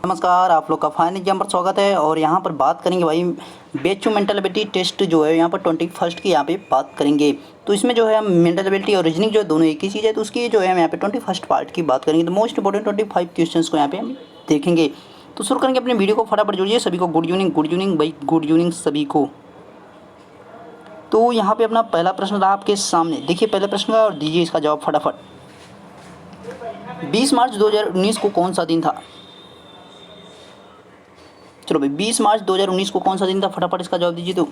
नमस्कार, आप लोग का फाइन एग्जाम पर स्वागत है। और यहाँ पर बात करेंगे भाई बेचू मेंटल एबिलिटी टेस्ट जो है यहाँ पर 21 की यहाँ पे बात करेंगे। तो इसमें जो है हम मेंटल एबिलिटी और रीजनिंग जो है दोनों एक ही चीज़ है, तो उसकी जो है हम यहाँ पे 21 पार्ट की बात करेंगे। तो मोस्ट इंपॉर्टेंट 25 क्वेश्चन को यहाँ पे हम देखेंगे। तो शुरू करेंगे अपने वीडियो को, फटाफट जुड़िए। सभी को गुड इवनिंग भाई, गुड इवनिंग सभी को। तो यहाँ पे अपना पहला प्रश्न रहा आपके सामने, देखिए पहले प्रश्न का और दीजिए इसका जवाब फटाफट। 20 मार्च 2019 को कौन सा दिन था? चलो भाई 20 मार्च 2019 को कौन सा दिन था, फटाफट इसका जवाब दीजिए। तो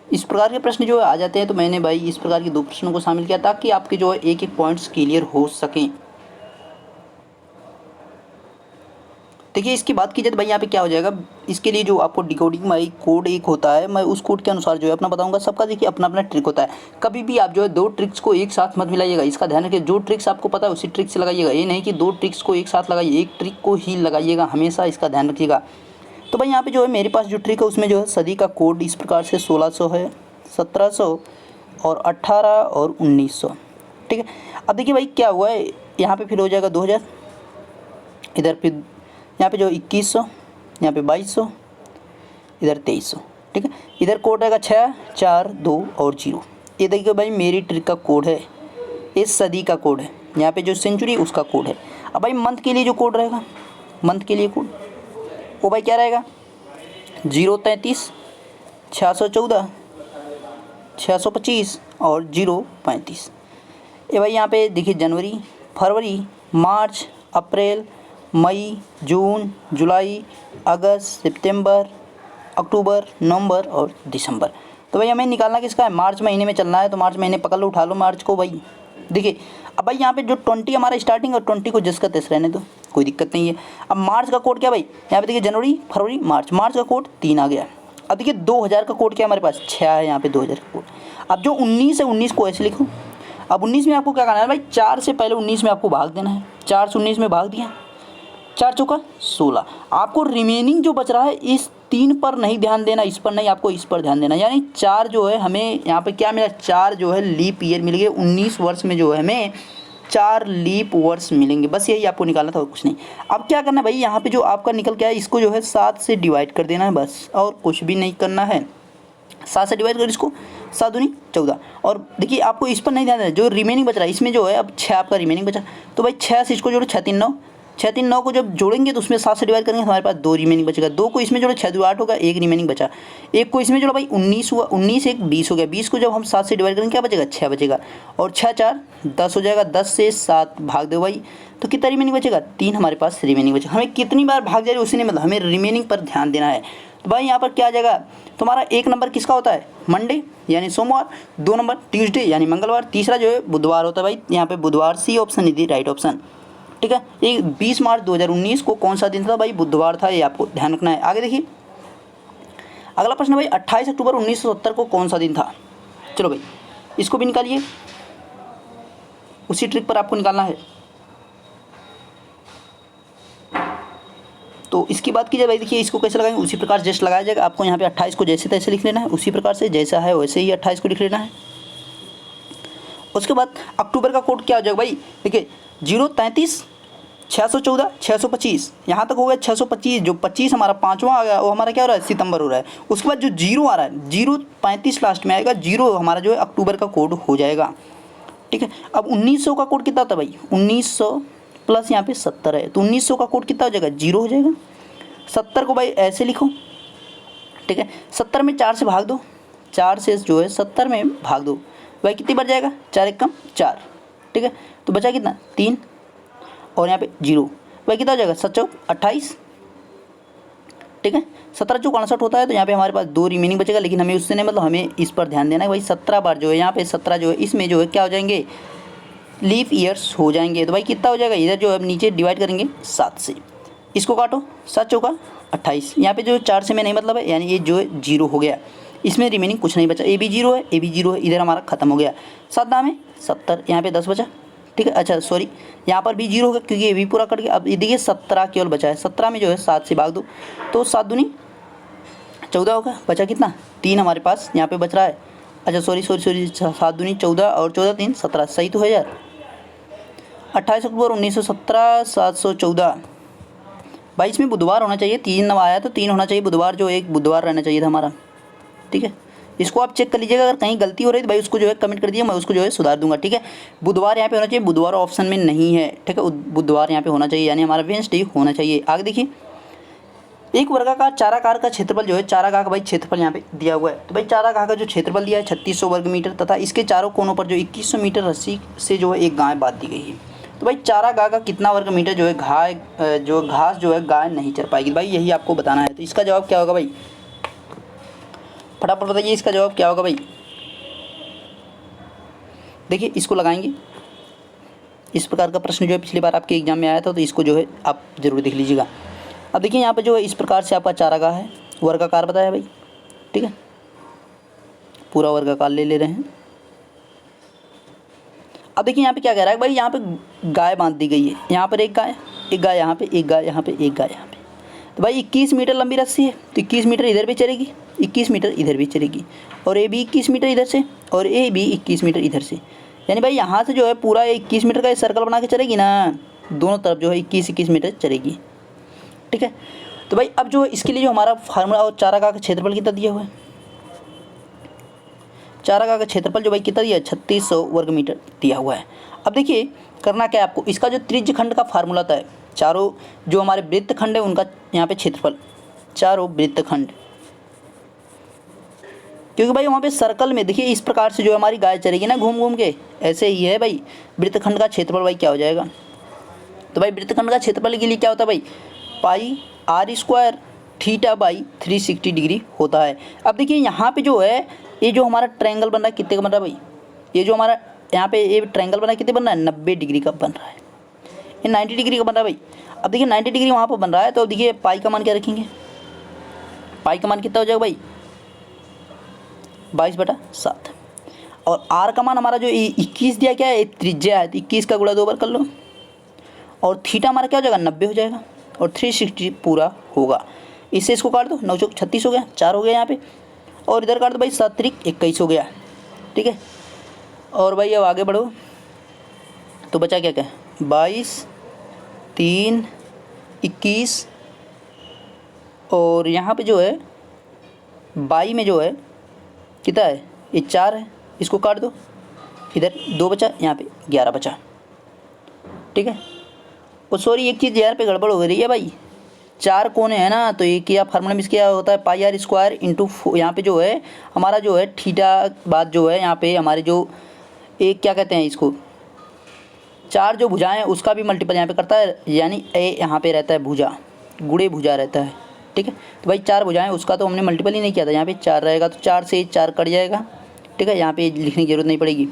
इस प्रकार के प्रश्न जो आ जाते हैं, तो मैंने भाई इस प्रकार के दो प्रश्नों को शामिल किया ताकि आपके जो है एक एक पॉइंट्स क्लियर हो सकें। देखिए इसकी बात की जाए तो भाई यहाँ पे क्या हो जाएगा, इसके लिए जो आपको डिकोडिंग भाई कोड एक होता है, मैं उस कोड के अनुसार जो है अपना बताऊंगा। सबका देखिए अपना अपना ट्रिक होता है। कभी भी आप जो है दो ट्रिक्स को एक साथ मत मिलाइएगा, इसका ध्यान रखिए। जो ट्रिक्स आपको पता है उसी ट्रिक से लगाइएगा, ये नहीं कि दो ट्रिक्स को एक साथ लगाइए, एक ट्रिक को ही लगाइएगा हमेशा, इसका ध्यान रखिएगा। तो भाई यहाँ पे जो है मेरे पास जो ट्रिक है उसमें जो है सदी का कोड इस प्रकार से 1600 है, 1700 और 18 और 1900, ठीक है। अब देखिए भाई क्या हुआ है, यहाँ पे फिर हो जाएगा 2000, इधर फिर यहाँ पे जो 2100, यहाँ पे 2200, इधर 2300, ठीक है। इधर कोड रहेगा 6, 4, 2 और 0। ये देखिए भाई मेरी ट्रिक का कोड है, इस सदी का कोड है। यहाँ पे जो सेंचुरी उसका कोड है। अब भाई मंथ के लिए जो कोड रहेगा, मंथ के लिए कोड वो भाई क्या रहेगा, 033, 614, 625 और 035। ये भाई यहाँ पे देखिए जनवरी, फरवरी, मार्च, अप्रैल, मई, जून, जुलाई, अगस्त, सितंबर, अक्टूबर, नवंबर और दिसंबर। तो भाई हमें निकालना किसका है, मार्च महीने में चलना है। तो मार्च महीने पकड़ लो, उठा लो मार्च को भाई। देखिए अब भाई यहाँ पे जो 20 हमारा स्टार्टिंग और 20 को जिसका तेस रहने दो, कोई दिक्कत नहीं है। अब मार्च का कोड क्या भाई, यहाँ पे देखिए जनवरी, फरवरी, मार्च, मार्च का कोड 3 आ गया। अब देखिए 2000 का कोड क्या हमारे पास 6 है, यहाँ पे 2000 का कोड। अब जो 19 है 19 को ऐसे लिखो। अब 19 में आपको क्या करना है भाई, 4 से पहले 19 में आपको भाग देना है। 4 से 19 में भाग दिया, 4 चौका 16। आपको रिमेनिंग जो बच रहा है इस 3 पर नहीं ध्यान देना, इस पर नहीं, आपको इस पर ध्यान देना। यानी 4 जो है हमें यहाँ पे क्या मिला, 4 जो है लीप ईयर मिल गए। 19 वर्ष में जो है हमें 4 लीप वर्ष मिलेंगे, बस यही आपको निकालना था और कुछ नहीं। अब क्या करना है भाई, यहाँ पे जो आपका निकल के आया इसको जो है 7 से डिवाइड कर देना है, बस और कुछ भी नहीं करना है। 7 से डिवाइड कर इसको, 7 दूनी 14। और देखिए आपको इस पर नहीं ध्यान देना, जो रिमेनिंग बच रहा है इसमें जो है अब 6 आपका रिमेनिंग बचा। तो भाई 6 से इसको जोड़ो, 6 3 9, 6 3 9 को जब जोड़ेंगे तो उसमें 7 से डिवाइड करेंगे, हमारे पास 2 रिमेनिंग बचेगा। 2 को इसमें जोड़ो, 6 2 8 होगा, 1 रिमेनिंग बचा। 1 को इसमें जोड़ो भाई 19 हुआ, 19 1 20 हो गया। 20 को जब हम 7 से डिवाइड करेंगे क्या बचेगा, 6 बचेगा। और 6 4 10 हो जाएगा, 10 से 7 भाग दो भाई, तो कितना रिमेनिंग बचेगा, 3 हमारे पास रिमेनिंग बचेगा। हमें कितनी बार भाग जाए उसी ने मतलब हमें रिमेनिंग पर ध्यान देना है। तो भाई यहाँ पर क्या आ जाएगा, तुम्हारा 1 नंबर किसका होता है, मंडे यानी सोमवार, 2 नंबर ट्यूसडे यानी मंगलवार, तीसरा जो है बुधवार होता है भाई। यहाँ पे बुधवार सी ऑप्शन इधर राइट ऑप्शन, ठीक है। ये 20 मार्च 2019 को कौन सा दिन था भाई, बुधवार था, ये आपको ध्यान रखना है। आगे देखिए अगला प्रश्न भाई, 28 अक्टूबर 1970 को कौन सा दिन था। चलो भाई इसको भी निकालिए, उसी ट्रिक पर आपको निकालना है। तो इसकी बात की जाए भाई, देखिए इसको कैसे लगाएंगे, उसी प्रकार जस्ट लगाया जाएगा। आपको यहाँ पे 28 को जैसे तैसे लिख लेना है, उसी प्रकार से जैसा है वैसे ही 28 को लिख लेना है। उसके बाद अक्टूबर का कोड क्या हो जाएगा भाई, देखिए 033 614 625, यहाँ तक हो गया 625। जो 25 हमारा 5वां आ गया वो हमारा क्या हो रहा है, सितंबर हो रहा है। उसके बाद जो 0 आ रहा है, 035 लास्ट में आएगा, 0 हमारा जो है अक्टूबर का कोड हो जाएगा, ठीक है। अब 1900 का कोड कितना होता है भाई, 1900 प्लस यहाँ पे 70 है, तो 1900 का कोड कितना हो जाएगा, 0 हो जाएगा। 70 को भाई ऐसे लिखो, ठीक है। 70 में 4 से भाग दो, 4 से जो है 70 में भाग दो भाई, कितनी बार जाएगा, 4 1 कम 4, ठीक है। तो बचा कितना 3 और यहाँ पे 0 भाई, कितना हो जाएगा 7 चौक 28, ठीक है। 17 चौक 68 होता है। तो यहाँ पे हमारे पास 2 रिमेनिंग बचेगा, लेकिन हमें उससे नहीं मतलब, हमें इस पर ध्यान देना है भाई। 17 बार जो है यहाँ पे 17 जो है इसमें जो है क्या हो जाएंगे, लीप ईयर्स हो जाएंगे। तो भाई कितना हो जाएगा, इधर जो है नीचे डिवाइड करेंगे 7 से, इसको काटो, 7 चौका 28। यहाँ पे जो 4 से में नहीं मतलब है, यानी ये जो है 0 हो गया, इसमें रिमेनिंग कुछ नहीं बचा। ए भी 0 है, ए भी 0 है, इधर हमारा खत्म हो गया। 7 दाम है 70, यहाँ पे 10 बचा, ठीक है। अच्छा सॉरी, यहाँ पर भी 0 होगा क्योंकि ये भी पूरा कट गया। अब ये देखिए 17 केवल बचा है, 17 में जो है 7 से भाग दो, तो 7 दूनी 14 होगा। बचा कितना, 3 हमारे पास यहाँ पे बच रहा है। अच्छा सॉरी 7 दूनी 14 और 14 3 17, सही तो है यार। 28 अक्टूबर 1917, 714 भाई इसमें बुधवार होना चाहिए, 3 आया तो 3 होना चाहिए, बुधवार जो एक बुधवार रहना चाहिए था हमारा। ठीक है, इसको आप चेक कर लीजिएगा, अगर कहीं गलती हो रही है तो भाई उसको जो है कमेंट कर दिए, मैं उसको जो है सुधार दूंगा। ठीक है, बुधवार यहाँ पे होना चाहिए, बुधवार ऑप्शन में नहीं है। ठीक है, बुधवार यहाँ पे होना चाहिए, यानी हमारा वेडनेसडे होना चाहिए। आगे देखिए, एक वर्गाकार चाराकार का क्षेत्रफल जो है, चारागाह का भाई क्षेत्रफल यहाँ पे दिया हुआ है। तो भाई चारागाह का जो क्षेत्रफल दिया है 3600 वर्ग मीटर तथा इसके चारों कोनों पर जो 2100 मीटर रस्सी से जो है एक गाय बांध दी गई है। तो भाई चारागाह का कितना वर्ग मीटर जो है घास जो है गाय नहीं चर पाएगी, भाई यही आपको बताना है। तो इसका जवाब क्या होगा भाई, फटाफट बताइए इसका जवाब क्या होगा भाई। देखिए इसको लगाएंगे, इस प्रकार का प्रश्न जो है पिछली बार आपके एग्जाम में आया था, तो इसको जो है आप जरूर देख लीजिएगा। अब देखिए यहाँ पे जो है इस प्रकार से आपका चारागाह है, वर्गाकार बताया भाई। ठीक है, पूरा वर्गाकार ले रहे हैं। अब देखिए यहाँ पे क्या कह रहा है भाई, यहाँ पे गाय बांध दी गई है, यहाँ पर एक गाय यहाँ पे, एक गाय यहाँ पे, एक गाय यहाँ पे। तो भाई 21 मीटर लंबी रस्सी है, तो 21 मीटर इधर भी चलेगी, 21 मीटर इधर भी चलेगी, और ये भी 21 मीटर इधर से, और ये भी 21 मीटर इधर से। यानी भाई यहाँ से जो है पूरा 21 मीटर का सर्कल बना के चलेगी ना, दोनों तरफ जो है 21 मीटर चलेगी। ठीक है, तो भाई अब जो है इसके लिए जो हमारा फार्मूला और चारागाह का क्षेत्रफल कितना दिया हुआ है, चारागाह का क्षेत्रफल जो भाई कितना दिया है 3600 वर्ग मीटर दिया हुआ है। अब देखिए करना क्या है आपको, इसका जो त्रिज्य खंड का फार्मूला था, चारों जो हमारे वृत्तखंड है उनका यहाँ पे क्षेत्रफल, चारों वृत्तखंड, क्योंकि भाई वहाँ पे सर्कल में देखिए इस प्रकार से जो हमारी गाय चलेगी ना घूम घूम के, ऐसे ही है भाई वृत्तखंड का क्षेत्रफल भाई क्या हो जाएगा। तो भाई वृत्तखंड का क्षेत्रफल के लिए क्या होता है भाई, pi r square theta by 360 degree होता है। अब देखिए यहाँ पे जो है ये जो हमारा ट्रायंगल बन रहा है कितने का बन रहा है भाई, ये जो हमारा यहाँ पे ये ट्रायंगल बन रहा है कितने बन रहा है 90 डिग्री का बन रहा है, ये 90 डिग्री का बन रहा है भाई। अब देखिए 90 डिग्री वहाँ पर बन रहा है, तो देखिए पाई का मान क्या रखेंगे, पाई का मान कितना हो जाएगा भाई 22/7, और आर का मान हमारा जो 21 दिया क्या है त्रिज्या है, तो 21 का गुणा 2 बार कर लो, और थीटा हमारा क्या हो जाएगा 90 हो जाएगा, और 360 पूरा होगा। इससे इसको काट दो, 9 चौक 36 हो गया, 4 हो गया यहाँ पे, और इधर काट दो भाई 7 त्रिक 21 हो गया। ठीक है, और भाई अब आगे बढ़ो, तो बचा क्या क्या 22 3 21, और यहाँ पे जो है 22 में जो है कितना है ये 4 है, इसको काट दो, इधर 2 बचा, यहाँ पे 11 बचा। ठीक है, और सॉरी एक चीज़ यहाँ पे गड़बड़ हो रही है भाई, 4 कोने हैं ना, तो ये क्या फार्मूला में क्या होता है पाई आर स्क्वायर इंटू, यहाँ पे जो है हमारा जो है थीटा बाद जो है यहाँ पे हमारे जो एक क्या कहते हैं इसको 4 जो भुजाएं उसका भी मल्टीपल यहाँ पे करता है, यानी ए यहाँ पे रहता है भुजा, गुणे भुजा रहता है। ठीक है, तो भाई 4 भुजाएं उसका तो हमने मल्टीपल ही नहीं किया था, यहाँ पे 4 रहेगा, तो 4 से 4 कट जाएगा। ठीक है, यहाँ पे लिखने की जरूरत नहीं पड़ेगी,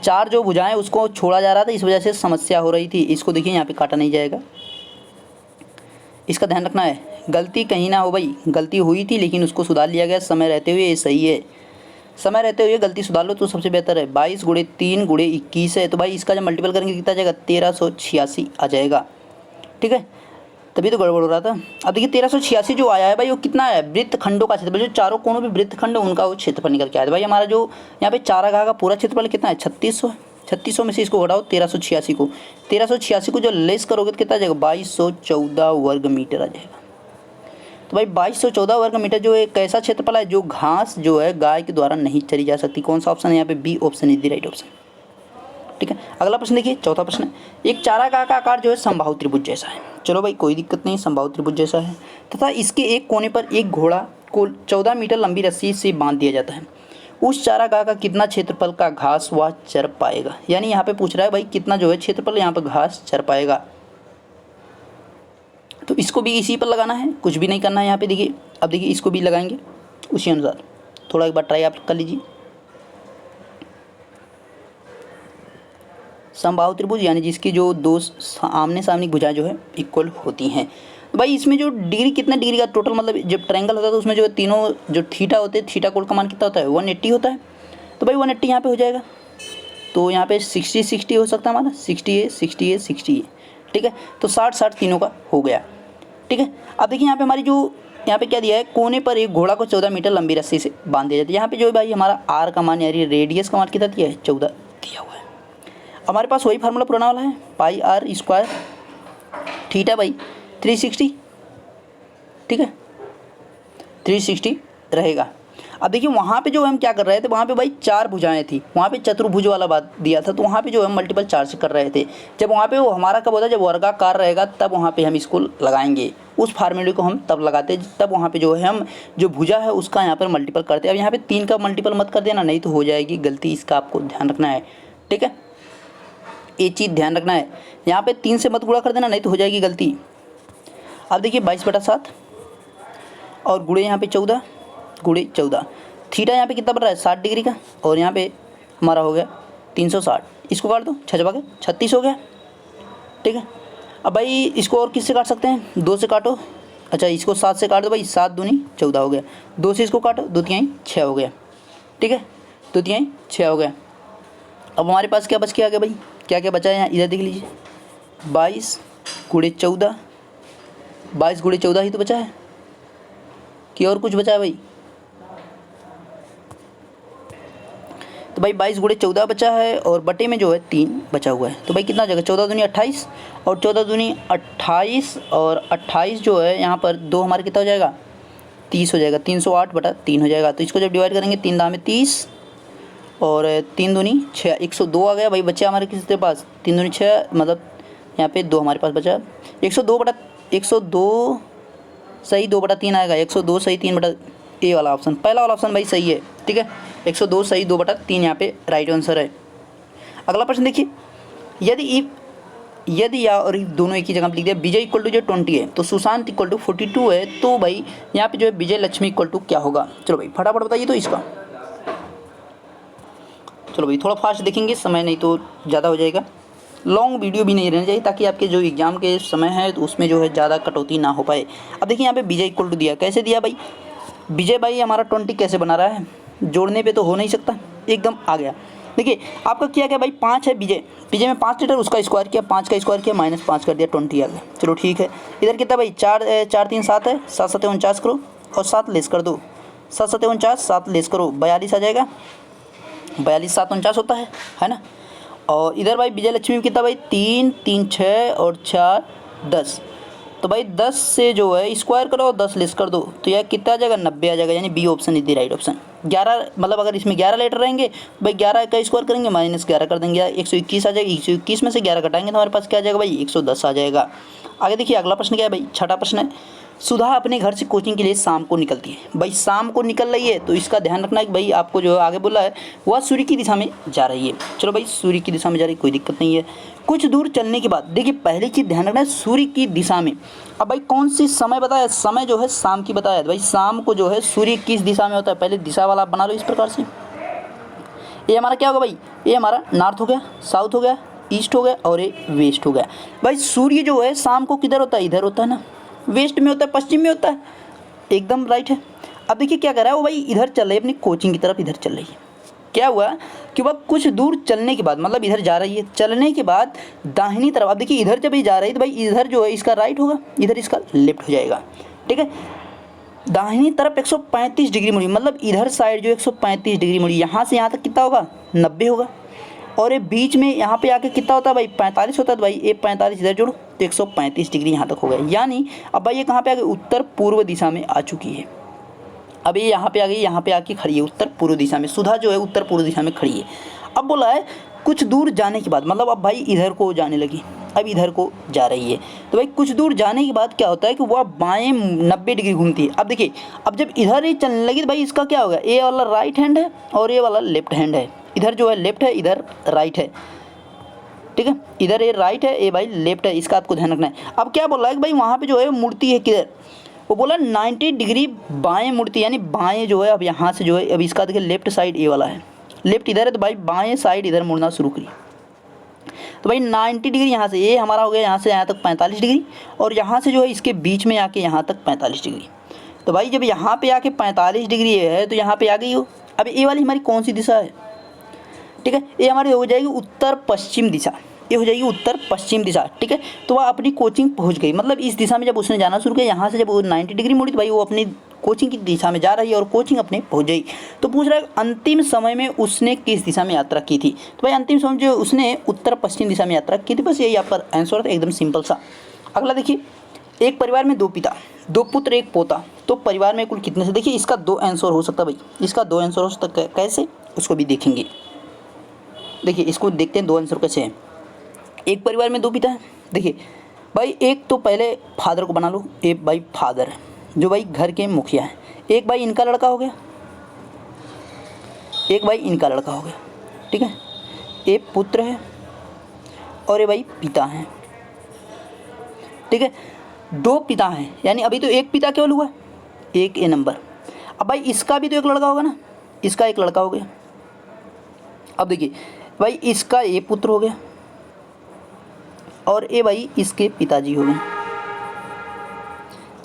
4 जो भुजाएं उसको छोड़ा जा रहा था, इस वजह से समस्या हो रही थी, इसको देखिए यहाँ पे काटा नहीं जाएगा, इसका ध्यान रखना है, गलती कहीं ना हो भाई, गलती हुई थी लेकिन उसको सुधार लिया गया समय रहते हुए, ये सही है, समय रहते हुए गलती सुधार लो तो सबसे बेहतर है। 22 गुणे 3 गुणे 21 है, तो भाई इसका जब मल्टीपल करेंगे कितना जाएगा 1386 आ जाएगा। ठीक है, तभी तो गड़बड़ हो रहा था। अब देखिए 1386 जो आया है भाई वो कितना है वृत्तखंडों का क्षेत्रफल, जो चारों कोनों पे वृत्तखंड है उनका वो क्षेत्रफल निकल के आया था भाई। हमारा जो यहाँ पे चारागाह का पूरा क्षेत्रफल कितना है 3600 है, 3600 में से इसको घटाओ 1386 को जो लेस करोगे तो कितना आ जाएगा 2214 वर्ग मीटर आ जाएगा। तो भाई 2214 वर्ग मीटर जो एक ऐसा क्षेत्रफल है जो घास जो है गाय के द्वारा नहीं चरी जा सकती। कौन सा ऑप्शन है यहाँ पे, B option is the right option. ठीक है, अगला प्रश्न देखिए, चौथा प्रश्न है, एक चारागाह का आकार जो है समबाहु त्रिभुज जैसा है। चलो भाई कोई दिक्कत नहीं, समबाहु त्रिभुज जैसा है तथा इसके एक कोने पर एक घोड़ा को 14 मीटर लंबी रस्सी से बांध दिया जाता है। उस चारागाह का कितना क्षेत्रफल का घास वह चर पाएगा, यानी यहाँ पे पूछ रहा है भाई कितना जो है क्षेत्रफल यहाँ पर घास चर पाएगा। तो इसको भी इसी पर लगाना है, कुछ भी नहीं करना है यहाँ पे। देखिए अब देखिए इसको भी लगाएंगे उसी अनुसार, थोड़ा एक बार ट्राई आप कर लीजिए। समबाहु त्रिभुज यानी जिसकी जो दो आमने सामने भुजाएं जो है इक्वल होती हैं। तो भाई इसमें जो डिग्री कितना डिग्री का टोटल, मतलब जब ट्रायंगल होता है तो उसमें जो तीनों जो थीटा होते हैं, थीटा कोण का मान कितना होता है 180 होता है। तो भाई 180 यहाँ पे हो जाएगा, तो यहाँ पे 60 हो सकता है हमारा, 60 है। ठीक है, तो 60 तीनों का हो गया। ठीक है, अब देखिए यहाँ पे हमारी जो यहाँ पे क्या दिया है, कोने पर एक घोड़ा को 14 मीटर लंबी रस्सी से बांध दिया जाता है। यहाँ पे जो भाई हमारा आर का मान यानी रेडियस का मान कितना दिया है 14 दिया हुआ है। हमारे पास वही फार्मूला पुराना वाला है, पाई आर स्क्वायर थीटा बाई 360, ठीक है, 360 रहेगा। अब देखिए वहाँ पे जो हम क्या कर रहे थे, वहाँ पे भाई 4 भुजाएं थी, वहाँ पे चतुर्भुज वाला बात दिया था, तो वहाँ पे जो है मल्टीपल 4 से कर रहे थे। जब वहाँ पे वो हमारा कब होता है, जब वर्गाकार रहेगा तब वहाँ पे हम इसको लगाएंगे, उस फार्मूले को हम तब लगाते तब वहाँ पे जो है हम जो भुजा है उसका यहाँ पर मल्टीपल करते हैं। अब यहाँ पे 3 का मल्टीपल मत कर देना, नहीं तो हो जाएगी गलती, इसका आपको ध्यान रखना है, ठीक है, ये चीज़ ध्यान रखना है। यहाँ पे 3 से मत गुणा कर देना, नहीं तो हो जाएगी गलती। अब देखिए 22/7 और गुणे यहाँ पे 14 गुणे 14, थीटा यहाँ पे कितना बन रहा है 60 डिग्री का, और यहाँ पे हमारा हो गया 360, इसको काट दो, 6 के 36 हो गया, ठीक है। अब भाई इसको और किससे काट सकते हैं, 2 से काटो, अच्छा इसको 7 से काट दो भाई, 7 दूनी 14 हो गया, 2 से इसको काटो, 2 तिहाई 6 हो गया, ठीक है, 2 तिहाई 6 हो गया। अब हमारे पास क्या बच के आ गया भाई, क्या क्या बचा है यहाँ इधर देख लीजिए, 22 गुणे 14, 22 गुणे 14 ही तो बचा है कि और कुछ बचा है भाई, तो भाई 22 गुणे 14 बचा है और बटे में जो है 3 बचा हुआ है, तो भाई कितना जगह 14 दूनी 28 और 14 दूनी 28 और 28 जो है यहाँ पर 2 हमारे कितना हो जाएगा 30 हो जाएगा, 308/3 हो जाएगा। तो इसको जब डिवाइड करेंगे 3 दाम में 30 और 3 दूनी 6, 102 आ गया भाई, बच्चे हमारे किसके पास 3 दूनी 6, मतलब यहाँ पे 2 हमारे पास बचा, 102 सही 2/3 आएगा, 102 सही 3 ए वाला ऑप्शन, पहला वाला ऑप्शन भाई सही है, ठीक है, 102 सही 2/3 यहाँ पे राइट आंसर है। अगला प्रश्न देखिए, यदि या और if दोनों एक ही जगह पे लिख दिया, विजय इक्वल टू जो 20 है तो सुशांत इक्वल टू 42 है, तो भाई यहाँ पे जो है विजय लक्ष्मी इक्वल टू क्या होगा। चलो भाई फटाफट बताइए तो इसका, चलो भाई थोड़ा फास्ट देखेंगे, समय नहीं तो ज़्यादा हो जाएगा, लॉन्ग वीडियो भी नहीं रहना चाहिए ताकि आपके जो एग्जाम के समय है तो उसमें जो है ज़्यादा कटौती ना हो पाए। अब देखिए यहाँ पे विजय इक्वल टू दिया, कैसे दिया भाई, विजय भाई हमारा 20 कैसे बना रहा है, जोड़ने पे तो हो नहीं सकता, एकदम आ गया। देखिए आपका क्या क्या भाई 5 है, विजय में 5 लीटर, उसका स्क्वायर किया, 5 का स्क्वायर किया -5 कर दिया, 20 आ गया। चलो ठीक है, इधर कितना भाई 4 3 7 है, 7 7 49 करो और 7 लेस कर दो, 7 7 49, 7 लेस करो 42 आ जाएगा, 42 7 49 होता है ना। और इधर भाई विजय लक्ष्मी में कितना भाई 3 3 6 और 4 10, तो भाई 10 से जो है स्क्वायर करो और 10 लेस कर दो, तो यह कितना आ जाएगा 90 आ जाएगा, यानी B option is the right option. 11 मतलब अगर इसमें 11 लेटर रहेंगे भाई 11 का स्क्वायर करेंगे -11 कर देंगे, 121 आ जाएगा, 121 में से 11 घटाएंगे तो हमारे पास क्या आ जाएगा भाई 110 आ जाएगा। आगे देखिए अगला प्रश्न क्या है भाई, छठा प्रश्न है, सुधा अपने घर से कोचिंग के लिए शाम को निकलती है, भाई शाम को निकल रही है तो इसका ध्यान रखना है कि भाई आपको जो आगे बोला है वह सूर्य की दिशा में जा रही है। चलो भाई सूर्य की दिशा में जा रही है, कोई दिक्कत नहीं है। कुछ दूर चलने के बाद, देखिए पहली चीज़ ध्यान रखना है सूर्य की दिशा में। अब भाई कौन सी समय बताया, समय जो है शाम की बताया, भाई शाम को जो है सूर्य किस दिशा में होता है, पहले दिशा वाला आप बना लो इस प्रकार से। ये हमारा क्या होगा भाई, ये हमारा नॉर्थ हो गया, साउथ हो गया, ईस्ट हो गया और ये वेस्ट हो गया। भाई सूर्य जो है शाम को किधर होता है, इधर होता है ना, वेस्ट में होता है, पश्चिम में होता है, एकदम राइट है। अब देखिए क्या कर रहा है वो भाई, इधर चल रही है अपनी कोचिंग की तरफ, इधर चल रही है। क्या हुआ कि वह कुछ दूर चलने के बाद, मतलब इधर जा रही है, चलने के बाद दाहिनी तरफ, अब देखिए इधर जब ये जा रही है तो भाई इधर जो है इसका राइट होगा, इधर इसका लेफ्ट हो जाएगा, ठीक है। दाहिनी तरफ 135 डिग्री मुड़ी, मतलब इधर साइड जो 135 डिग्री मुड़ी, यहाँ से यहाँ तक कितना होगा 90 होगा, और ये बीच में यहाँ पे आके कितना होता है भाई 45 होता है, तो भाई ये 45 इधर जोड़ो तो 135 डिग्री यहाँ तक हो गया। यानी अब भाई ये कहाँ पे आ गई, उत्तर पूर्व दिशा में आ चुकी है। अब ये यहाँ पे आ गई, यहाँ पे आके खड़ी है उत्तर पूर्व दिशा में, सुधा जो है उत्तर पूर्व दिशा में खड़ी है। अब बोला है कुछ दूर जाने के बाद, मतलब अब भाई इधर को जाने लगी, अब इधर को जा रही है, तो भाई कुछ दूर जाने के बाद क्या होता है कि वह बाएं 90 डिग्री घूमती है। अब देखिए अब जब इधर ही चलने लगी तो भाई इसका क्या होगा, ये वाला राइट हैंड है और ये वाला लेफ्ट हैंड है, इधर जो है लेफ्ट है, इधर राइट है, ठीक है, इधर ये राइट है, ये भाई लेफ्ट है, इसका आपको ध्यान रखना है। अब क्या बोल रहा है कि भाई वहाँ पे जो है मूर्ति है किधर, वो बोला 90 डिग्री बाएं मूर्ति, यानी बाएं जो है अब यहाँ से जो है, अब इसका देखिए लेफ्ट साइड ये वाला है, लेफ्ट इधर है तो भाई बाएं साइड इधर मुड़ना शुरू करिए, तो भाई 90 डिग्री यहाँ से, ये हमारा हो गया यहाँ से यहाँ तक 45 डिग्री, और यहाँ से जो है इसके बीच में आके यहाँ तक 45 डिग्री। तो भाई जब यहाँ पे आके 45 डिग्री है तो यहाँ पे आ गई हो। अब ये वाली हमारी कौन सी दिशा है, ठीक है, ये हमारी हो जाएगी उत्तर पश्चिम दिशा, ये हो जाएगी उत्तर पश्चिम दिशा, ठीक है। तो वह अपनी कोचिंग पहुंच गई, मतलब इस दिशा में जब उसने जाना शुरू किया, यहाँ से जब वो 90 डिग्री मुड़ी तो भाई वो अपनी कोचिंग की दिशा में जा रही है और कोचिंग अपने पहुंच गई। तो पूछ रहा है अंतिम समय में उसने किस दिशा में यात्रा की थी, तो भाई अंतिम समय जो उसने उत्तर पश्चिम दिशा में यात्रा की थी, बस यही आपका आंसर था, एकदम सिंपल सा। अगला देखिए, एक परिवार में 2 पिता, 2 पुत्र, 1 पोता, तो परिवार में कुल कितने से। देखिए इसका 2 आंसर हो सकता है भाई, इसका 2 आंसर हो सकता है। कैसे, उसको भी देखेंगे। देखिए इसको देखते हैं 2 आंसर कैसे हैं। एक परिवार में 2 पिता हैं। देखिए भाई एक तो पहले फादर को बना लो, एक भाई फादर है जो भाई घर के मुखिया हैं, एक भाई इनका लड़का हो गया, एक भाई इनका लड़का हो गया, ठीक है। एक पुत्र है और ये भाई पिता हैं, ठीक है। 2 पिता हैं, यानी अभी तो एक पिता केवल हुआ, एक ए नंबर। अब भाई इसका भी तो एक लड़का होगा ना, इसका एक लड़का हो गया। अब देखिए भाई इसका ए पुत्र हो गया और ए भाई इसके पिताजी हो गए,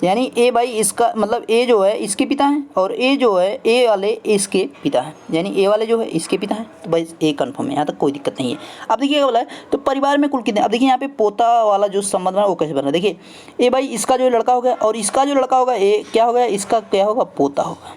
यानी ए भाई इसका मतलब ए जो है इसके पिता हैं और ए जो है ए वाले इसके पिता हैं, यानी ए वाले जो है इसके पिता हैं। तो भाई ए कन्फर्म है, यहाँ तक कोई दिक्कत नहीं है। अब देखिए क्या बोला है, तो परिवार में कुल कितने। अब देखिए यहाँ पे पोता वाला जो संबंध है वो कैसे बना। देखिए ए भाई इसका जो लड़का हो गया और इसका जो लड़का होगा ए क्या हो गया, इसका क्या होगा, पोता होगा।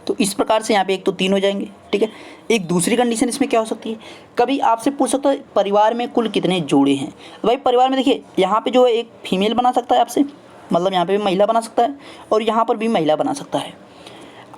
तो इस प्रकार से यहाँ पे एक तो 3 हो जाएंगे, ठीक है। एक दूसरी कंडीशन इसमें क्या हो सकती है, कभी आपसे पूछ सकता है परिवार में कुल कितने जोड़े हैं। तो भाई परिवार में देखिए यहाँ पे जो है एक फीमेल बना सकता है आपसे, मतलब यहाँ पे भी महिला बना सकता है और यहाँ पर भी महिला बना सकता है।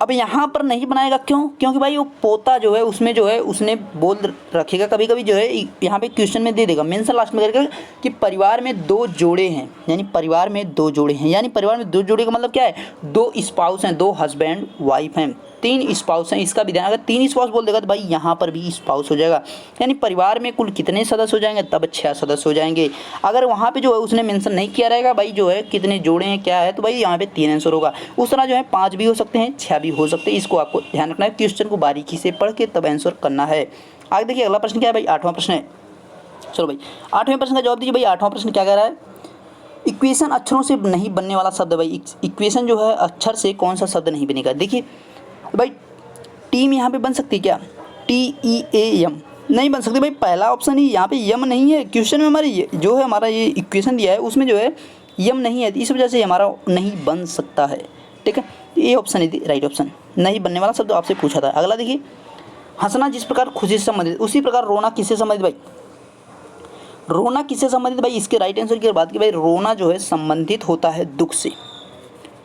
अब यहाँ पर नहीं बनाएगा, क्यों, क्योंकि भाई वो पोता जो है उसमें जो है उसने बोल रखेगा, कभी कभी जो है यहाँ पे क्वेश्चन में दे देगा मेंशन लास्ट में करके कि परिवार में 2 जोड़े हैं, यानी परिवार में 2 जोड़े हैं। यानी परिवार में 2 जोड़े का मतलब क्या है, 2 स्पाउस हैं, 2 हस्बैंड वाइफ हैं, 3 स्पाउस हैं। इसका भी ध्यान, अगर 3 स्पाउस बोल देगा तो भाई यहाँ पर भी स्पाउस हो जाएगा। यानी परिवार में कुल कितने सदस्य हो जाएंगे, तब 6 सदस्य हो जाएंगे। अगर वहाँ पे जो है उसने मेंशन नहीं किया रहेगा भाई जो है कितने जोड़े हैं क्या है, तो भाई यहाँ पे 3 आंसर होगा। उस तरह जो है 5 भी हो सकते हैं, 6 भी हो सकते हैं। इसको आपको ध्यान रखना है, क्वेश्चन को बारीकी से पढ़ के तब आंसर करना है। आगे देखिए अगला प्रश्न क्या है भाई, 8वां प्रश्न है। चलो भाई 8वें प्रश्न का जवाब दीजिए। भाई 8वां प्रश्न क्या कह रहा है, इक्वेशन अक्षरों से नहीं बनने वाला शब्द। भाई इक्वेशन जो है अक्षर से कौन सा शब्द नहीं बनेगा। देखिए भाई टीम यहाँ पे बन सकती है क्या, TEAM नहीं बन सकती भाई, पहला ऑप्शन ही यहाँ पे यम नहीं है। क्वेश्चन में हमारे जो है हमारा ये इक्वेशन दिया है उसमें जो है यम नहीं है, इस वजह से हमारा नहीं बन सकता है, ठीक है। ये ऑप्शन है राइट ऑप्शन, नहीं बनने वाला शब्द आपसे पूछा था। अगला देखिए, हंसना जिस प्रकार खुशी से संबंधित उसी प्रकार रोना किससे संबंधित। भाई रोना किससे संबंधित, भाई इसके राइट आंसर की बात की भाई रोना जो है संबंधित होता है दुख से,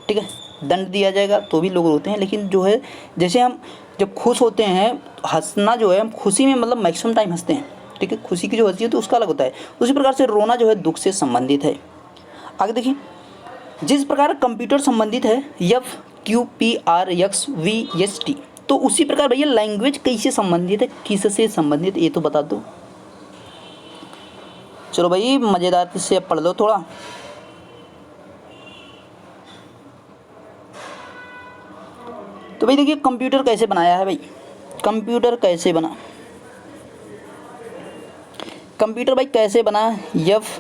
ठीक है। दंड दिया जाएगा तो भी लोग रोते हैं, लेकिन जो है जैसे हम जब खुश होते हैं हंसना जो है हम खुशी में मतलब मैक्सिमम टाइम हंसते हैं, ठीक है। खुशी की जो हंसी है तो उसका अलग होता है, उसी प्रकार से रोना जो है दुख से संबंधित है। आगे देखिए, जिस प्रकार कंप्यूटर संबंधित है FQPRXVST, तो उसी प्रकार भैया लैंग्वेज कैसे संबंधित है, किससे संबंधित, ये तो बता दो। चलो भाई मज़ेदार से पढ़ लो थोड़ा। तो भाई देखिए कंप्यूटर कैसे बनाया है, भाई कंप्यूटर कैसे बना, कंप्यूटर भाई कैसे बना, FQPRXVST,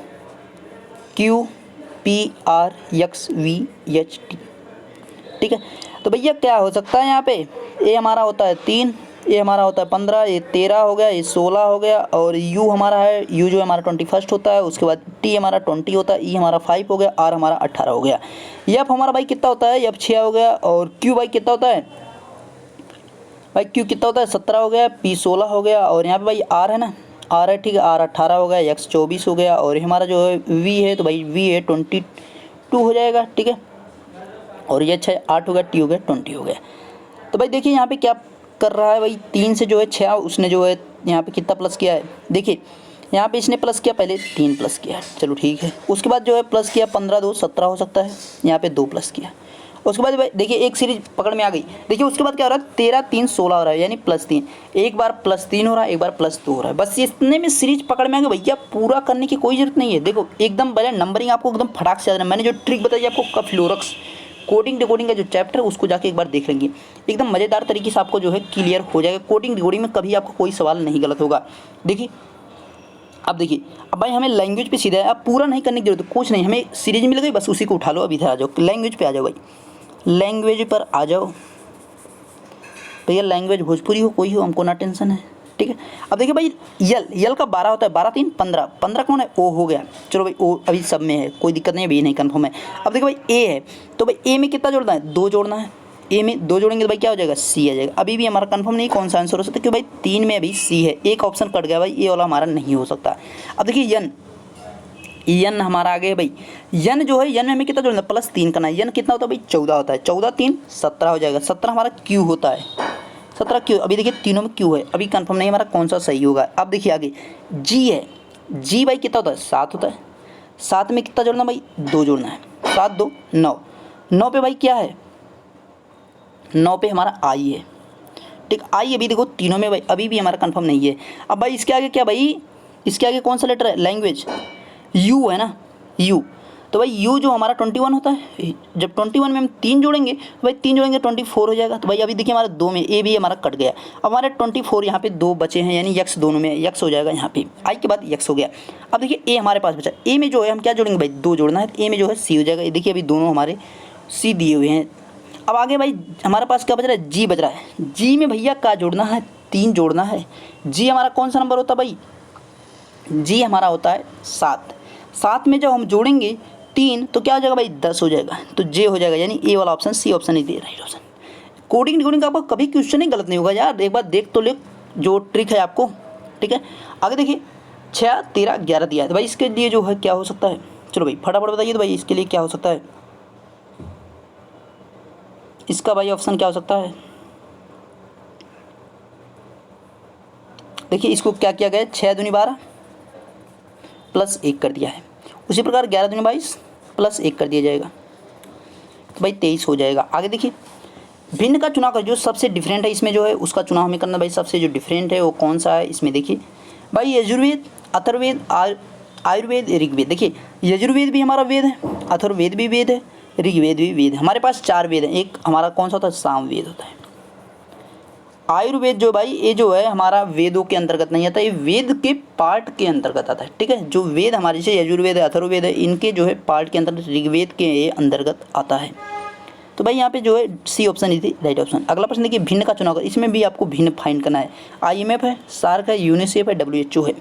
ठीक है। तो भैया क्या हो सकता है यहाँ पे, ए हमारा होता है 3, ए हमारा होता है 15, ये 13 हो गया, ये 16 हो गया, और यू हमारा है, यू जो हमारा 21 होता है, उसके बाद टी हमारा 20 होता है, ई हमारा 5 हो गया, आर हमारा 18 हो गया, एफ हमारा भाई कितना होता है, एफ 6 हो गया, और क्यू भाई कितना होता है, भाई क्यू कितना होता है 17 हो गया, पी 16 हो गया, और यहाँ पे भाई आर है ना, आर है, ठीक है, आर 18 हो गया, एक्स 24 हो गया, और हमारा जो है वी है तो भाई वी है 22 हो जाएगा, ठीक है, और ये 6 8 हो गया, टी हो गया 20 हो गया। तो भाई देखिए यहाँ पे क्या कर रहा है भाई, 3 से जो है 6 उसने जो है यहाँ पे कितना प्लस किया है, देखिए यहाँ पे इसने प्लस किया, पहले 3 प्लस किया, चलो ठीक है, उसके बाद जो है प्लस किया 15 2 17 हो सकता है, यहाँ पे 2 प्लस किया, उसके बाद भाई देखिए एक सीरीज पकड़ में आ गई। देखिए उसके बाद क्या हो रहा है, 13 3 16 हो रहा है, यानी +3, एक बार +3 हो रहा है, एक बार +2 हो रहा है, बस इतने में सीरीज पकड़ में आ गई भैया, पूरा करने की कोई जरूरत नहीं है। देखो एकदम पहले नंबरिंग आपको एकदम फटाक से याद है, मैंने जो ट्रिक बताई आपको फ्लोरक्स कोडिंग डिकोडिंग का जो चैप्टर है उसको जाके एक बार देख लेंगे, एकदम मज़ेदार तरीके से आपको जो है क्लियर हो जाएगा। कोडिंग डिकोडिंग में कभी आपको कोई सवाल नहीं गलत होगा। देखिए अब देखिए, अब भाई हमें लैंग्वेज पे सीधा है, अब पूरा नहीं करने की जरूरत, कुछ नहीं, हमें सीरीज मिल गई बस उसी को उठा लो, अब इधर आ जाओ, लैंग्वेज पे आ जाओ भाई, लैंग्वेज पर आ जाओ भैया, लैंग्वेज भोजपुरी हो कोई हो हमको ना टेंशन है, ठीक है। अब देखिए भाई यल का 12 होता है, 12 3 15, 15 कौन है, ओ हो गया, चलो भाई ओ अभी सब में है, कोई दिक्कत नहीं है, अभी नहीं कन्फर्म है। अब देखिए भाई ए है, तो भाई ए में कितना जोड़ना है, 2 जोड़ना है, ए में 2 जोड़ेंगे तो भाई क्या हो जाएगा, सी आ जाएगा। अभी भी हमारा कन्फर्म नहीं कौन सा आंसर हो सकता है, क्योंकि भाई 3 में अभी सी है, एक ऑप्शन कट गया भाई, ये वाला हमारा नहीं हो सकता। अब देखिए यन हमारा आ गया भाई। यन जो है, यन में हमें कितना जोड़ना है, +3 करना है। यन कितना होता है भाई, 14 होता है। 14 3 17 हो जाएगा। 17 हमारा क्यू होता है। 17 क्यू। अभी देखिए तीनों में क्यू है, अभी कंफर्म नहीं हमारा कौन सा सही होगा। अब देखिए आगे जी है। जी भाई कितना होता है, 7 होता है। 7 में कितना जोड़ना भाई, 2 जोड़ना है। 7 2 9। 9 पे भाई क्या है, 9 पे हमारा आई है। ठीक, आई अभी देखो तीनों में भाई अभी भी हमारा कंफर्म नहीं है। अब भाई इसके आगे क्या भाई, इसके आगे कौन सा लेटर है, लैंग्वेज, यू है ना, यू। तो भाई यू जो हमारा 21 होता है, जब 21 में हम 3 जोड़ेंगे तो भाई 3 जोड़ेंगे 24 हो जाएगा। तो भाई अभी देखिए हमारा 2 में ए भी हमारा कट गया। अब हमारे 24 यहाँ पे 2 बचे हैं, यानी यक्स दोनों में यक्स हो जाएगा। यहाँ पे आई के बाद यक्स हो गया। अब देखिए ए हमारे पास बचा। ए में जो है हम क्या जोड़ेंगे भाई, 2 जोड़ना है। ए में जो है सी हो जाएगा। ये देखिए अभी दोनों हमारे सी दिए हुए हैं। अब आगे भाई हमारे पास क्या बच रहा है, जी बच रहा है। जी में भैया क्या जोड़ना है, 3 जोड़ना है। जी हमारा कौन सा नंबर होता है भाई, जी हमारा होता है 7। 7 में जब हम जोड़ेंगे 3 तो क्या हो जाएगा भाई, 10 हो जाएगा। तो जे हो जाएगा, यानी ए वाला ऑप्शन, सी ऑप्शन नहीं दे राइट ऑप्शन। कोडिंग डिकोडिंग का आपका कभी क्वेश्चन ही गलत नहीं होगा यार, एक बार देख तो ले जो ट्रिक है आपको। ठीक है, आगे देखिए 6 13 11 दिया है। तो भाई इसके लिए जो है क्या हो सकता है, चलो भाई फटाफट बताइए। तो भाई इसके लिए क्या हो सकता है, इसका भाई ऑप्शन क्या हो सकता है। देखिए इसको क्या किया गया है, 6 दूनी 12 +1 कर दिया है। उसी प्रकार 11 दूनी 22 +1 कर दिया जाएगा। तो भाई 23 हो जाएगा। आगे देखिए भिन्न का चुनाव कर, जो सबसे डिफरेंट है इसमें जो है उसका चुनाव हमें करना। भाई सबसे जो डिफरेंट है वो कौन सा है, इसमें देखिए भाई यजुर्वेद, अथर्ववेद, आयुर्वेद, ऋग्वेद। देखिए यजुर्वेद भी हमारा वेद है, अथर्ववेद भी वेद है, ऋग्वेद भी वेद है। हमारे पास 4 वेद हैं। एक हमारा कौन सा होता है, सामवेद होता है। आयुर्वेद जो भाई ये जो है हमारा वेदों के अंतर्गत नहीं आता, ये वेद के पार्ट के अंतर्गत आता है। ठीक है, जो वेद हमारे जैसे यजुर्वेद है, अथर्ववेद है, इनके जो है पार्ट के अंतर्गत ऋग्वेद के अंतर्गत आता है। तो भाई यहाँ पे जो है C option is right option. अगला प्रश्न देखिए भिन्न का चुनाव कर, इसमें भी आपको भिन्न फाइंड करना है। IMF है, सार्क है, यूनिसेफ है, WHO है।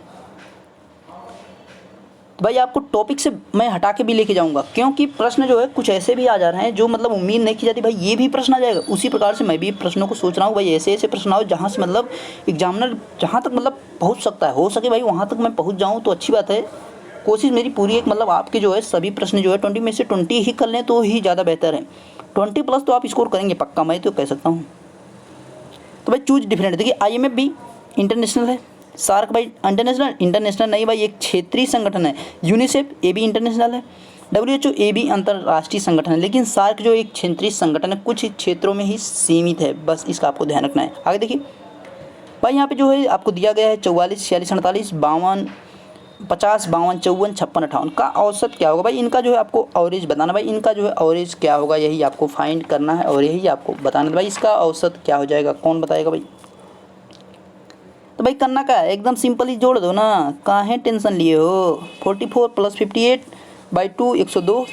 तो भाई आपको टॉपिक से मैं हटा के भी लेके जाऊंगा, क्योंकि प्रश्न जो है कुछ ऐसे भी आ जा रहे हैं जो मतलब उम्मीद नहीं की जाती भाई ये भी प्रश्न आ जाएगा। उसी प्रकार से मैं भी प्रश्नों को सोच रहा हूँ भाई ऐसे ऐसे प्रश्न आओ जहाँ से मतलब एग्जामिनर जहाँ तक मतलब पहुँच सकता है, हो सके भाई वहाँ तक मैं पहुँच जाऊँ तो अच्छी बात है। कोशिश मेरी पूरी एक मतलब आपके जो है सभी प्रश्न जो है 20 में से 20 ही कर लें तो ही ज़्यादा बेहतर है। 20+ तो आप स्कोर करेंगे पक्का, मैं तो कह सकता हूँ। तो भाई चूज डिफरेंट। देखिए IMF भी इंटरनेशनल है, सार्क भाई इंटरनेशनल नहीं भाई, एक क्षेत्रीय संगठन है। यूनिसेफ ये भी इंटरनेशनल है। WHO ये भी अंतर्राष्ट्रीय संगठन है। लेकिन सार्क जो एक क्षेत्रीय संगठन है, कुछ क्षेत्रों में ही सीमित है, बस इसका आपको ध्यान रखना है। आगे देखिए भाई यहाँ पे जो है आपको दिया गया है 44 46 48 52 50 52 54 56 58 का औसत क्या होगा भाई, इनका जो है आपको एवरेज बताना। भाई इनका जो है एवरेज क्या होगा यही आपको फाइंड करना है और यही आपको बताना है भाई इसका औसत क्या हो जाएगा, कौन बताएगा भाई। तो भाई करना क्या है, एकदम सिंपल ही जोड़ दो ना, काहे टेंशन लिए हो। 44 + 58/2 102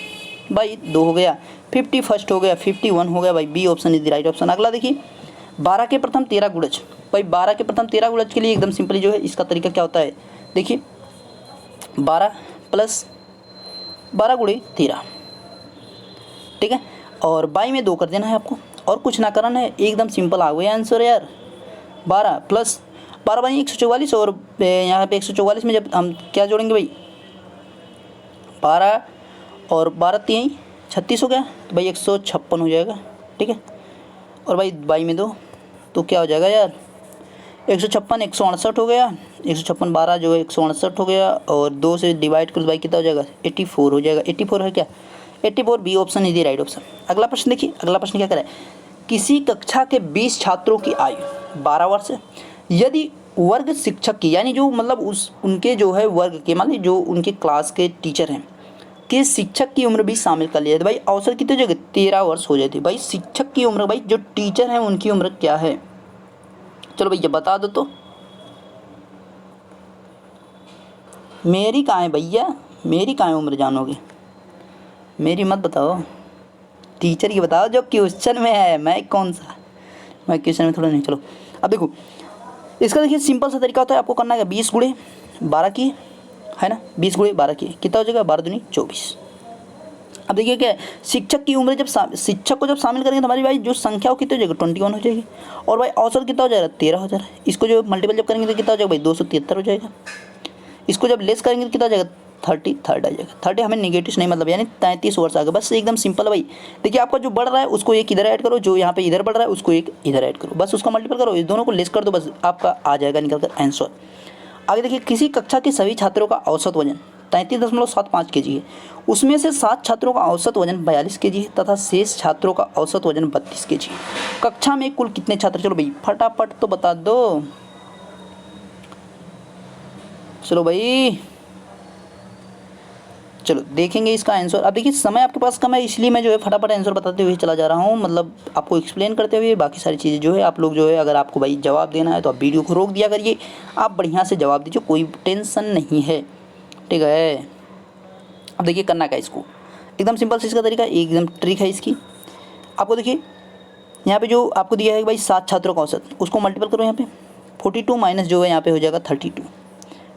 भाई 2 हो गया। 50 फर्स्ट हो गया, 51 हो गया भाई। B option is the right option. अगला देखिए 12 के प्रथम 13 गुणज। भाई 12 के प्रथम 13 गुणज के लिए एकदम सिंपली जो है इसका तरीका क्या होता है, देखिए 12 + 12 × 13, ठीक है, और बाई में 2 कर देना है आपको, और कुछ ना करना है, एकदम सिंपल आ गया आंसर यार। 12 + 12 बाई 144, और यहाँ पे 144 में जब हम क्या जोड़ेंगे भाई 12 और 12 3 36 हो गया, तो भाई 156 हो जाएगा। ठीक है, और भाई बाई में 2 तो क्या हो जाएगा यार 156 168 हो गया। 156 12 जो है 168 हो गया, और 2 से डिवाइड कर भाई कितना हो जाएगा 84 हो जाएगा। 84 है क्या, 84 B option is the right option. अगला प्रश्न देखिए, अगला प्रश्न क्या करे, किसी कक्षा के 20 छात्रों की आयु 12 वर्ष है। यदि वर्ग शिक्षक की, यानी जो मतलब उनके जो है वर्ग के, मान लीजिए जो उनके क्लास के टीचर हैं, कि शिक्षक की उम्र भी शामिल कर लिया जाए, भाई औसत कितनी जगह 13 वर्ष हो जाती है। भाई शिक्षक की उम्र, भाई जो टीचर हैं उनकी उम्र क्या है, चलो भैया बता दो तो। मेरी कहाँ है भैया, मेरी कहाँ है उम्र जानोगे, मेरी मत बताओ, टीचर की बताओ जो क्वेश्चन में है। मैं कौन सा, मैं क्वेश्चन में थोड़ा नहीं। चलो अब देखो इसका देखिए सिंपल सा तरीका होता है, आपको करना है 20 × 12 की है ना, 20 × 12 की कितना हो जाएगा 12 दूनी 24। अब देखिए क्या है, शिक्षक की उम्र जब शिक्षक को जब शामिल करेंगे तो हमारी भाई जो संख्या हो कितनी हो जाएगी 21 हो जाएगी, और भाई औसत कितना हो जाएगा 13 हो जाएगा। इसको जो मल्टीपल जब करेंगे तो कितना हो जाएगा भाई 273 हो जाएगा। इसको जब लेस करेंगे तो कितना हो जाएगा 33rd आ जाएगा। 30 हमें नेगेटिव नहीं मतलब यानी 33 वर्ष आ गए। बस एकदम सिंपल है भाई। देखिए आपका जो बढ़ रहा है उसको एक इधर ऐड करो, जो यहाँ पे इधर बढ़ रहा है उसको एक इधर ऐड करो, बस उसका मल्टीपल करो, इस दोनों को लेस कर दो, बस आपका आ जाएगा निकल कर आंसर। आगे देखिए किसी कक्षा के सभी छात्रों का औसत वजन 33.75 kg है, उसमें से 7 छात्रों का औसत वजन 42 kg है तथा शेष छात्रों का औसत वजन 32 kg है। कक्षा में कुल कितने छात्र, चलो भाई फटाफट तो बता दो, चलो भाई चलो देखेंगे इसका आंसर। अब देखिए समय आपके पास कम है इसलिए मैं जो है फटाफट आंसर बताते हुए चला जा रहा हूँ, मतलब आपको एक्सप्लेन करते हुए। बाकी सारी चीज़ें जो है आप लोग जो है अगर आपको भाई जवाब देना है तो आप वीडियो को रोक दिया करिए, आप बढ़िया से जवाब दीजिए, कोई टेंशन नहीं है, ठीक है। अब देखिए करना क्या इसको, एकदम सिंपल से इसका तरीका, एकदम ट्रिक है इसकी। आपको देखिए यहाँ पे जो आपको दिया है भाई 7 छात्रों का औसत, उसको मल्टीपल करो यहाँ पे 42 माइनस जो है यहाँ पे हो जाएगा 32,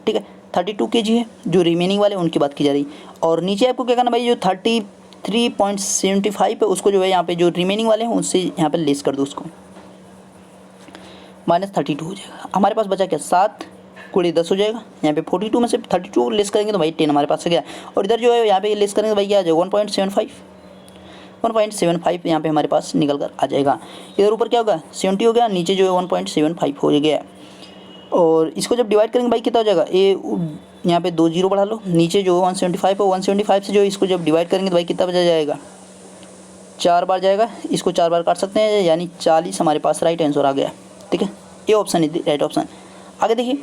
ठीक है। 32 kg है, जो रिमेनिंग वाले उनकी बात की जा रही। और नीचे आपको क्या करना भाई, जो 33.75 है उसको जो है यहाँ पे जो रिमेनिंग वाले हैं उससे यहाँ पे लेस कर दो, उसको -32 हो जाएगा। हमारे पास बचा क्या, 7 × 10 हो जाएगा। यहाँ पे 42 में से 32 लेस करेंगे तो भाई 10 हमारे पास आ गया। और इधर जो है यहाँ पे लेस करेंगे तो भाई क्या आ जाएगा 1.75 यहाँ पे हमारे पास निकल कर आ जाएगा। इधर ऊपर क्या होगा 70 हो गया, नीचे जो है 1.75 हो गया। और इसको जब डिवाइड करेंगे भाई कितना हो जाएगा, यहाँ पे 2 0 बढ़ा लो, नीचे जो 175 है 175 से जो इसको जब डिवाइड करेंगे तो भाई कितना बचा जाएगा, 4 बार जाएगा, इसको 4 बार काट सकते हैं, यानी 40 हमारे पास राइट आंसर आ गया, ठीक है। ये ऑप्शन है राइट ऑप्शन। आगे देखिए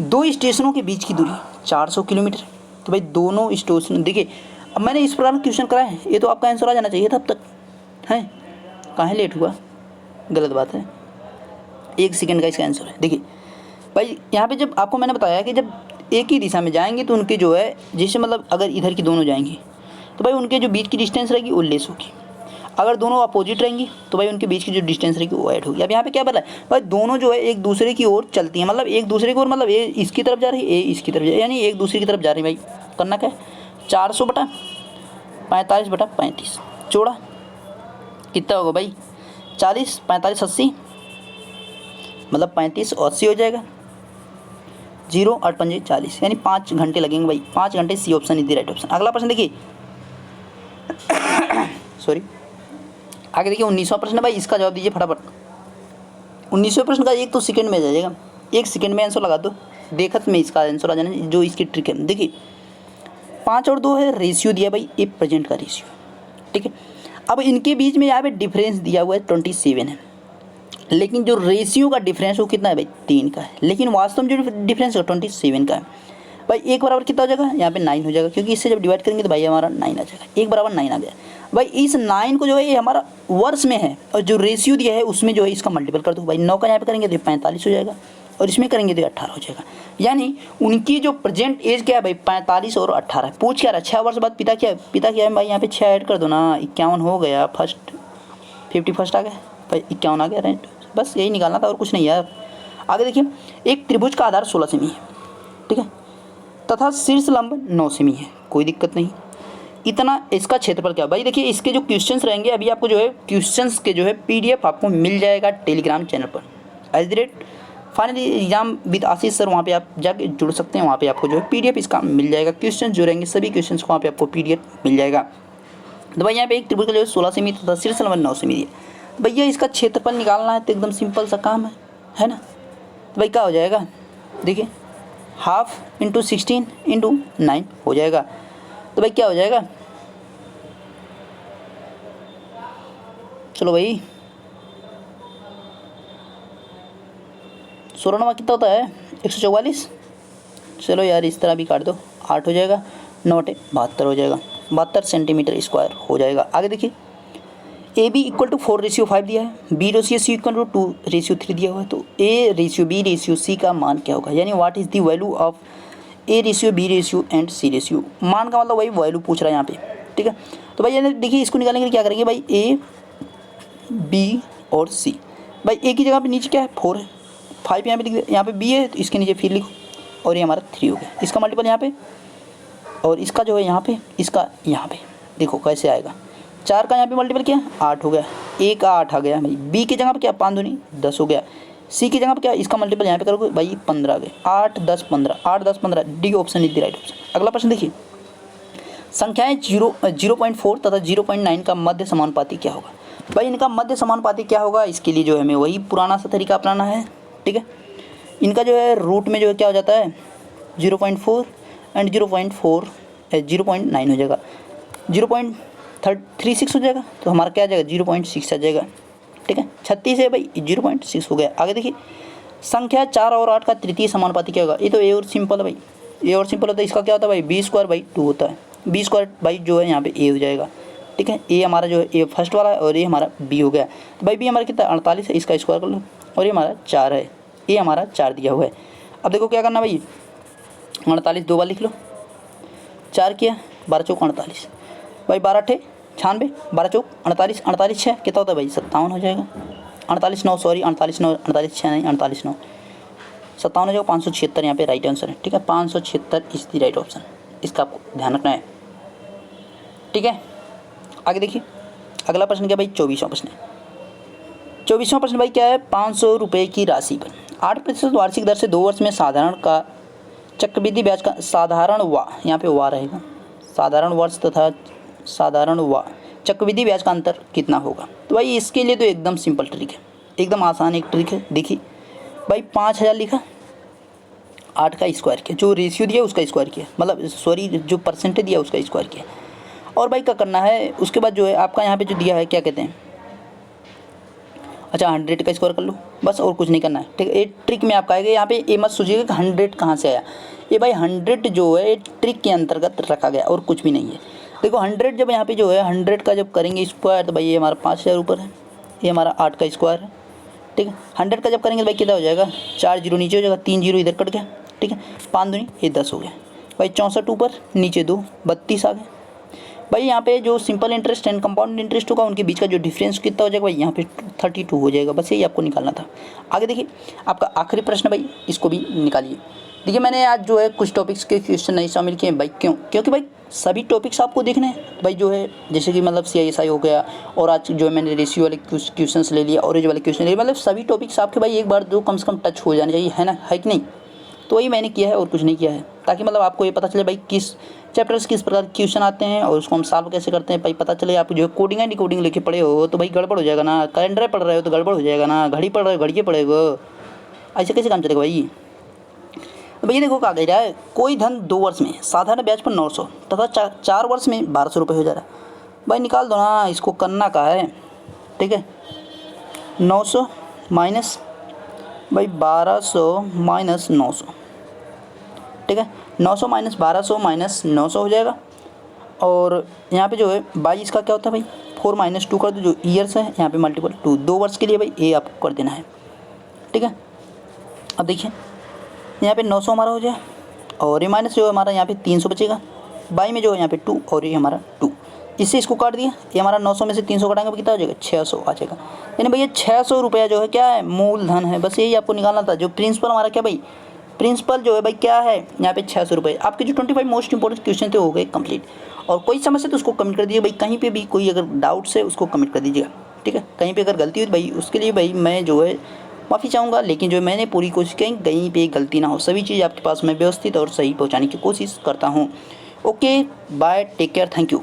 2 स्टेशनों के बीच की दूरी 400 किलोमीटर, तो भाई दोनों स्टेशन देखिए। अब मैंने इस प्रकार क्वेश्चन करा है, ये तो आपका आंसर आ जाना चाहिए था अब तक, है कहाँ लेट हुआ, गलत बात है। 1 सेकंड का इसका आंसर है। देखिए भाई यहाँ पे जब आपको मैंने बताया कि जब एक ही दिशा में जाएंगे तो उनके जो है जैसे मतलब अगर इधर की दोनों जाएंगे तो भाई उनके जो बीच की डिस्टेंस रहेगी वो लेस होगी, अगर दोनों अपोजिट रहेंगी तो भाई उनके बीच की जो डिस्टेंस रहेगी वो ऐड होगी। अब यहाँ पे क्या बोला है भाई, दोनों जो है एक दूसरे की ओर चलती हैं, मतलब एक दूसरे की ओर, मतलब ये इसकी तरफ जा रही है, ये इसकी तरफ जा रही है, यानी एक दूसरे की तरफ जा रही है। भाई करना क्या है, 400/45/35 जोड़ा कितना होगा भाई, 40 45 80, मतलब 35 और 80 हो जाएगा, 0 8 5 40, यानी 5 घंटे लगेंगे भाई, 5 घंटे। C option is the right option. अगला प्रश्न देखिए सॉरी, आगे देखिए 19वां प्रश्न है भाई, इसका जवाब दीजिए फटाफट। 19वें प्रश्न का एक तो सेकंड में आ जाएगा, 1 सेकंड में आंसर लगा दो, देखत में इसका आंसर आ जाना, जो इसकी ट्रिक है। देखिए 5 और 2 है, रेशियो दिया भाई, ये प्रेजेंट का रेशियो, ठीक है। अब इनके बीच में यहाँ पे डिफरेंस दिया हुआ है 27 है, लेकिन जो रेशियो का डिफरेंस वो कितना है भाई 3 का है, लेकिन वास्तव में जो डिफरेंस है 27 का है। भाई 1 बराबर कितना हो जाएगा, यहाँ पे 9 हो जाएगा, क्योंकि इससे जब डिवाइड करेंगे तो भाई हमारा 9 आ जाएगा, 1 बराबर 9 आ गया। भाई इस 9 को जो है ये हमारा वर्ष में है, और जो रेशियो दिया है उसमें जो है इसका मल्टीपल कर दो भाई, 9 का यहाँ पे करेंगे तो 45 हो जाएगा, और इसमें करेंगे तो 18 हो जाएगा। यानी उनकी जो प्रेजेंट एज क्या है भाई 45 और 18 है। पूछ क्या रहा है 6 वर्ष बाद पिता क्या है भाई, यहाँ पे 6 ऐड कर दो ना, 51 हो गया, फर्स्ट 51 आ गया भाई, 51 आ गया राइट, बस यही निकालना था और कुछ नहीं यार। आगे देखिए एक त्रिभुज का आधार 16 सेमी है, ठीक है, तथा शीर्ष लंब 9 सेमी है, कोई दिक्कत नहीं। इतना इसका क्षेत्रफल क्या भाई, देखिए इसके जो क्वेश्चंस रहेंगे अभी आपको जो है क्वेश्चंस के जो है PDF आपको मिल जाएगा टेलीग्राम चैनल पर, @finally exam with Ashish sir, वहाँ पे आप जाके जुड़ सकते हैं, वहाँ पे आपको जो है PDF इसका मिल जाएगा, क्वेश्चन जो रहेंगे सभी क्वेश्चंस को वहाँ पे आपको PDF मिल जाएगा। तो भाई यहाँ पे एक त्रिभुज का जो है 16 सेमी तथा शीर्ष लंब 9 सेमी है। भैया इसका क्षेत्रफल निकालना है तो एकदम सिंपल सा काम है ना। तो भाई क्या हो जाएगा, देखिए 1/2 × 16 × 9 हो जाएगा। तो भाई क्या हो जाएगा, चलो भाई 16 कितना होता है 144, चलो यार इस तरह भी काट दो, 8 हो जाएगा, 9 × 72 हो जाएगा, 72 सेंटीमीटर स्क्वायर हो जाएगा। आगे देखिए AB = 4:5 दिया है, B/C = 2:3 दिया हुआ है, तो A/B/C का मान क्या होगा, यानी what is the value of A/B/ and C/, मान का मतलब वही वैल्यू पूछ रहा है यहाँ पे, ठीक है। तो भाई देखिए इसको निकालने के लिए क्या करेंगे भाई, A B और C, भाई A की जगह पे नीचे क्या है 4 है, 5 यहाँ पे लिख, यहाँ पे B है तो इसके नीचे फिर लिखो, और ये हमारा 3 हो गया, इसका मल्टीपल यहाँ पे, और इसका जो है यहाँ पे, इसका यहाँ पे, देखो कैसे आएगा, 4 का यहाँ पे मल्टीपल किया 8 हो गया, A का 8 आ गया भाई, B की जगह पे क्या 5 दूनी 10 हो गया, सी की जगह पर क्या इसका मल्टीपल यहाँ पे करोगे भाई 15 गए, 8 10 15, 8 10 15, D option is the right option. अगला प्रश्न देखिए, संख्याएं 0.4 तथा 0.9 का मध्य समानुपाती क्या होगा। भाई इनका मध्य समानुपाती क्या होगा, इसके लिए जो है हमें वही पुराना सा तरीका अपनाना है। ठीक है, इनका जो है रूट में जो है क्या हो जाता है 0.4 एंड 0.9 हो जाएगा, 0.36 हो जाएगा, तो हमारा क्या आ जाएगा 0.6 आ जाएगा। ठीक है, 36 है भाई 0.6 हो गया। आगे देखिए, संख्या 4 और 8 का तृतीय समानुपाती क्या होगा। ये तो ए और सिंपल है भाई, ए और सिंपल होता है, इसका क्या होता है भाई b²/2 होता है, b² भाई जो है यहाँ पे ए हो जाएगा। ठीक है, ए हमारा जो है ए फर्स्ट वाला है और ये हमारा बी हो गया। तो भाई बी हमारा कितना 48 है, इसका स्क्वायर कर लो, और ये हमारा 4 है, ये हमारा 4 दिया हुआ है। अब देखो क्या करना भाई, 48 दो बार लिख लो, 4 किया 12 चौक 48, भाई 12 अठे 96, 12 चौक 48, 48 6 कितना होता है भाई 57 हो जाएगा। 48 9 सॉरी 48 9, 48 6 नहीं 48 9, 57 हो जाएगा। 576 यहाँ पे राइट आंसर है। ठीक है, 576 इज द राइट ऑप्शन, इसका आपको ध्यान रखना है। ठीक है, आगे देखिए अगला प्रश्न क्या भाई 24वां प्रश्न है। 24वां प्रश्न भाई क्या है, 500 रुपये की राशि पर 8% वार्षिक दर से 2 वर्ष में साधारण का चक्रवृद्धि ब्याज का साधारण व यहाँ पे वा रहेगा, साधारण वर्ष तथा साधारण व चक्रवृद्धि ब्याज का अंतर कितना होगा। तो भाई इसके लिए तो एकदम सिंपल ट्रिक है, एकदम आसान एक ट्रिक है। देखिए भाई 5000 लिखा, 8 का स्क्वायर किया, जो रेशियो दिया उसका स्क्वायर किया, मतलब सॉरी जो परसेंटेज दिया उसका स्क्वायर किया, और भाई क्या करना है उसके बाद जो है आपका यहाँ पे जो दिया है क्या कहते हैं, अच्छा 100 का स्क्वायर कर लो बस, और कुछ नहीं करना है। ठीक है, एक ट्रिक में आपका आएगा, यहाँ पे ये मत सोचिएगा कि 100 कहाँ से आया, ये भाई 100 जो है ट्रिक के अंतर्गत रखा गया और कुछ भी नहीं है। देखो 100 जब यहाँ पे जो है 100 का जब करेंगे स्क्वायर तो भाई ये हमारा 5000 ऊपर है, ये हमारा 8 का स्क्वायर है। ठीक है, 100 का जब करेंगे तो भाई कितना हो जाएगा, 4 जीरो नीचे हो जाएगा, 3 जीरो इधर कट गया। ठीक है, 5 दूनी ये 10 हो गया भाई, 64 ऊपर नीचे 2 32 आ गए भाई। यहाँ पे जो simple interest and compound interest होगा उनके बीच का जो डिफरेंस कितना हो जाएगा भाई, यहाँ पे 32 हो जाएगा। बस यही आपको निकालना था। आगे देखिए आपका आखिरी प्रश्न भाई, इसको भी निकालिए। देखिए मैंने आज जो है कुछ टॉपिक्स के क्वेश्चन नहीं शामिल किए भाई, क्यों, क्योंकि भाई सभी टॉपिक्स आपको देखने हैं भाई, जो है जैसे कि मतलब CISI हो गया, और आज जो है मैंने रेशियो वाले क्वेश्चंस ले लिया, ऑरेंज वाले क्वेश्चन ले लिया, मतलब सभी टॉपिक्स आपके भाई एक बार जो कम से कम टच हो जाने चाहिए, है ना, है कि नहीं। तो वही मैंने किया है और कुछ नहीं किया है, ताकि मतलब आपको ये पता चले भाई किस चैप्टर्स किस प्रकार के क्वेश्चन आते हैं और उसको हम सॉल्व कैसे करते हैं। भाई पता चले आप जो है कोडिंग एंड डिकोडिंग लेके पढ़े हो तो भाई गड़बड़ हो जाएगा ना, कैलेंडर पढ़ रहे हो तो गड़बड़ हो जाएगा ना, घड़ी पढ़ रहे हो घड़ी पढ़ेगा, ऐसे कैसे काम चलेगा भाई। भैया देखो कहा गया है, कोई धन 2 वर्ष में साधारण ब्याज पर 900 तथा 4 वर्ष में 1200 रुपये हो जा रहा है। भाई निकाल दो ना, इसको करना का है। ठीक है, 900 माइनस भाई 1200 माइनस 900, ठीक है, 900 माइनस 1200 माइनस 900 हो जाएगा। और यहाँ पे जो है भाई इसका क्या होता है भाई, 4 माइनस 2 कर दो, जो ईयर्स है यहाँ पे मल्टीपल 2, 2 वर्ष के लिए भाई ये आपको कर देना है। ठीक है, अब देखिए यहाँ पे 900 हमारा हो जाए, और ये माइनस जो है हमारा यहाँ पे 300 बचेगा, बाई में जो है यहाँ पे 2 और ये हमारा 2, इससे इसको काट दिया, ये हमारा 900 में से 300 कटाएंगे तो कितना हो जाएगा 600 आ जाएगा। यानी भैया 600 रुपया जो है क्या है, मूलधन है। बस यही आपको निकालना था। जो प्रिंसिपल हमारा क्या भाई, प्रिंसिपल जो है भाई क्या है यहाँ पे 600 रुपये। आपके जो 25 मोस्ट इंपॉर्टेंट क्वेश्चन थे हो गए कंप्लीट। और कोई समस्या तो उसको कमेंट कर दीजिए भाई, कहीं पे भी कोई अगर डाउट्स है उसको कमेंट कर दीजिएगा। ठीक है, कहीं पे अगर गलती हुई भाई उसके लिए भाई मैं जो है माफ़ी चाहूँगा, लेकिन जो मैंने पूरी कोशिश की कहीं पे गलती ना हो, सभी चीज़ आपके पास मैं व्यवस्थित और सही पहुँचाने की कोशिश करता हूँ। Okay bye, take care, thank you.